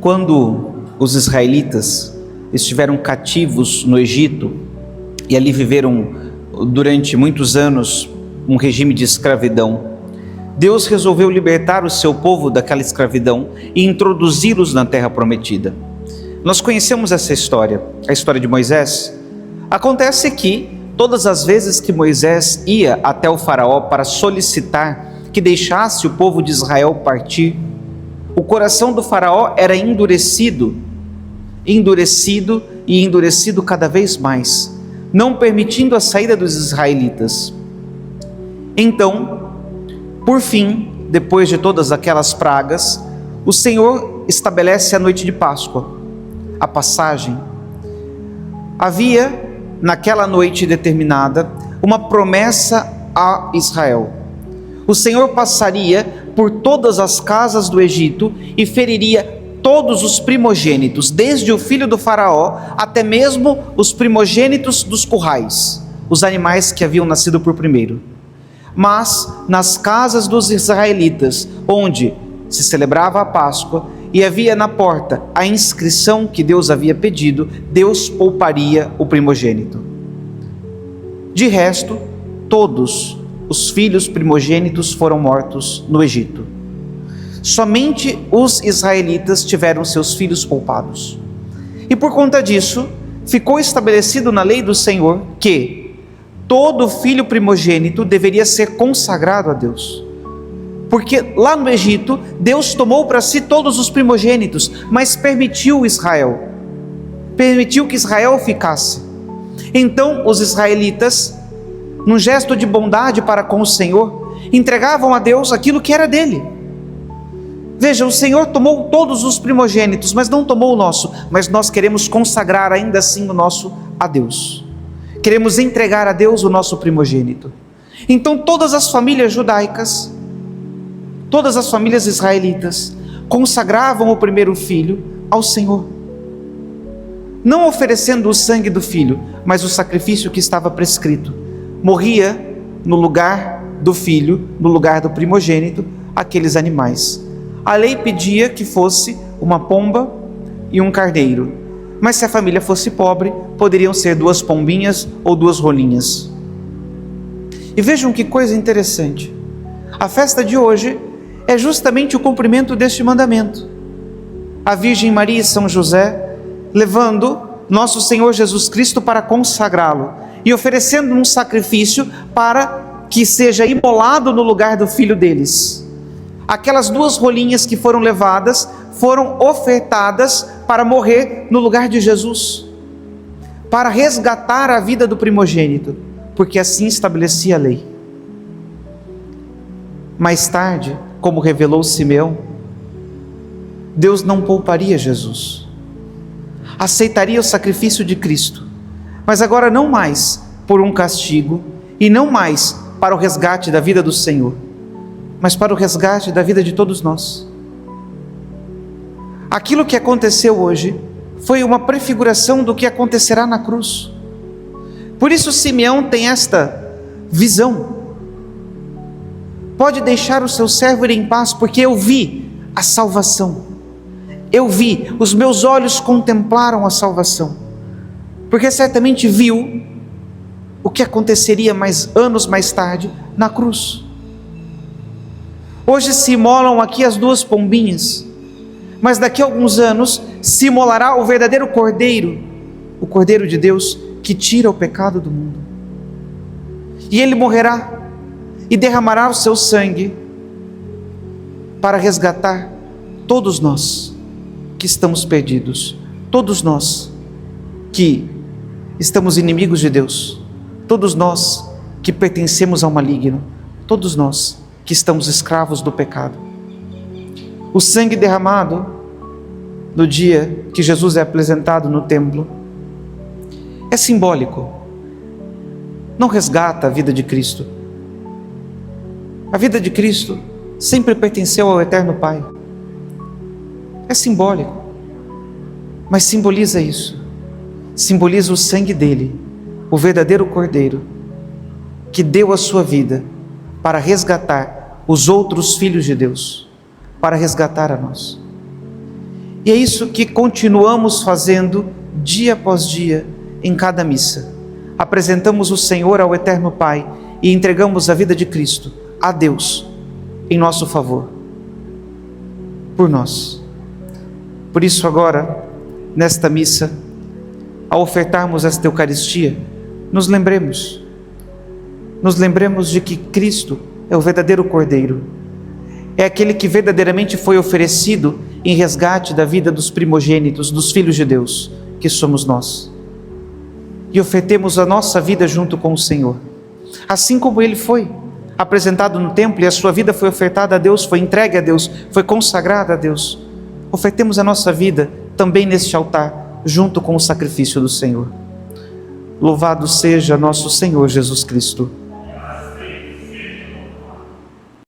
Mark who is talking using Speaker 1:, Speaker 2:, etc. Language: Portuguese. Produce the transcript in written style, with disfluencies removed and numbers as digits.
Speaker 1: Quando os israelitas estiveram cativos no Egito e ali viveram durante muitos anos um regime de escravidão, Deus resolveu libertar o seu povo daquela escravidão e introduzi-los na terra prometida. Nós conhecemos essa história, a história de Moisés. Acontece que todas as vezes que Moisés ia até o faraó para solicitar que deixasse o povo de Israel partir, o coração do faraó era endurecido cada vez mais, não permitindo a saída dos israelitas. Então, por fim, depois de todas aquelas pragas, o Senhor estabelece a noite de Páscoa, a passagem. Havia, naquela noite determinada, uma promessa a Israel. O Senhor passaria por todas as casas do Egito e feriria todos os primogênitos, desde o filho do faraó até mesmo os primogênitos dos currais, os animais que haviam nascido por primeiro. Mas nas casas dos israelitas, onde se celebrava a Páscoa e havia na porta a inscrição que Deus havia pedido, Deus pouparia o primogênito. De resto, todos os filhos primogênitos foram mortos no Egito. Somente os israelitas tiveram seus filhos poupados. E por conta disso, ficou estabelecido na lei do Senhor que todo filho primogênito deveria ser consagrado a Deus. Porque lá no Egito, Deus tomou para si todos os primogênitos, mas permitiu que Israel ficasse. Então os israelitas, num gesto de bondade para com o Senhor, entregavam a Deus aquilo que era dele. Veja, o Senhor tomou todos os primogênitos, mas não tomou o nosso, mas nós queremos consagrar ainda assim o nosso a Deus. Queremos entregar a Deus o nosso primogênito. Então todas as famílias judaicas, todas as famílias israelitas, consagravam o primeiro filho ao Senhor. Não oferecendo o sangue do filho, mas o sacrifício que estava prescrito. Morria no lugar do filho, no lugar do primogênito, aqueles animais. A lei pedia que fosse uma pomba e um carneiro, mas se a família fosse pobre, poderiam ser 2 pombinhas ou 2 rolinhas. E vejam que coisa interessante, a festa de hoje é justamente o cumprimento deste mandamento. A Virgem Maria e São José levando nosso Senhor Jesus Cristo para consagrá-lo e oferecendo um sacrifício para que seja imolado no lugar do filho deles. Aquelas 2 rolinhas que foram levadas foram ofertadas para morrer no lugar de Jesus, para resgatar a vida do primogênito, porque assim estabelecia a lei. Mais tarde, como revelou Simeão, Deus não pouparia Jesus, aceitaria o sacrifício de Cristo, mas agora não mais por um castigo e não mais para o resgate da vida do Senhor, mas para o resgate da vida de todos nós. Aquilo que aconteceu hoje foi uma prefiguração do que acontecerá na cruz. Por isso Simeão tem esta visão: pode deixar o seu servo ir em paz, porque eu vi a salvação, eu vi, os meus olhos contemplaram a salvação, porque certamente viu o que aconteceria anos mais tarde na cruz. Hoje se imolam aqui as 2 pombinhas, mas daqui a alguns anos se imolará o verdadeiro Cordeiro, o Cordeiro de Deus que tira o pecado do mundo. E ele morrerá e derramará o seu sangue para resgatar todos nós que estamos perdidos, todos nós que estamos inimigos de Deus, todos nós que pertencemos ao maligno, todos nós que estamos escravos do pecado. O sangue derramado no dia que Jesus é apresentado no templo é simbólico, não resgata a vida de Cristo. A vida de Cristo sempre pertenceu ao Eterno Pai. É simbólico, mas simboliza isso, simboliza o sangue dele, o verdadeiro Cordeiro, que deu a sua vida para resgatar os outros filhos de Deus, para resgatar a nós. E é isso que continuamos fazendo dia após dia em cada missa. Apresentamos o Senhor ao Eterno Pai e entregamos a vida de Cristo a Deus em nosso favor, por nós. Por isso agora, nesta missa, ao ofertarmos esta Eucaristia, nos lembremos de que Cristo é o verdadeiro Cordeiro, é aquele que verdadeiramente foi oferecido em resgate da vida dos primogênitos, dos filhos de Deus, que somos nós. E ofertemos a nossa vida junto com o Senhor, assim como Ele foi apresentado no templo e a sua vida foi ofertada a Deus, foi entregue a Deus, foi consagrada a Deus. Ofertemos a nossa vida também neste altar, junto com o sacrifício do Senhor. Louvado seja nosso Senhor Jesus Cristo.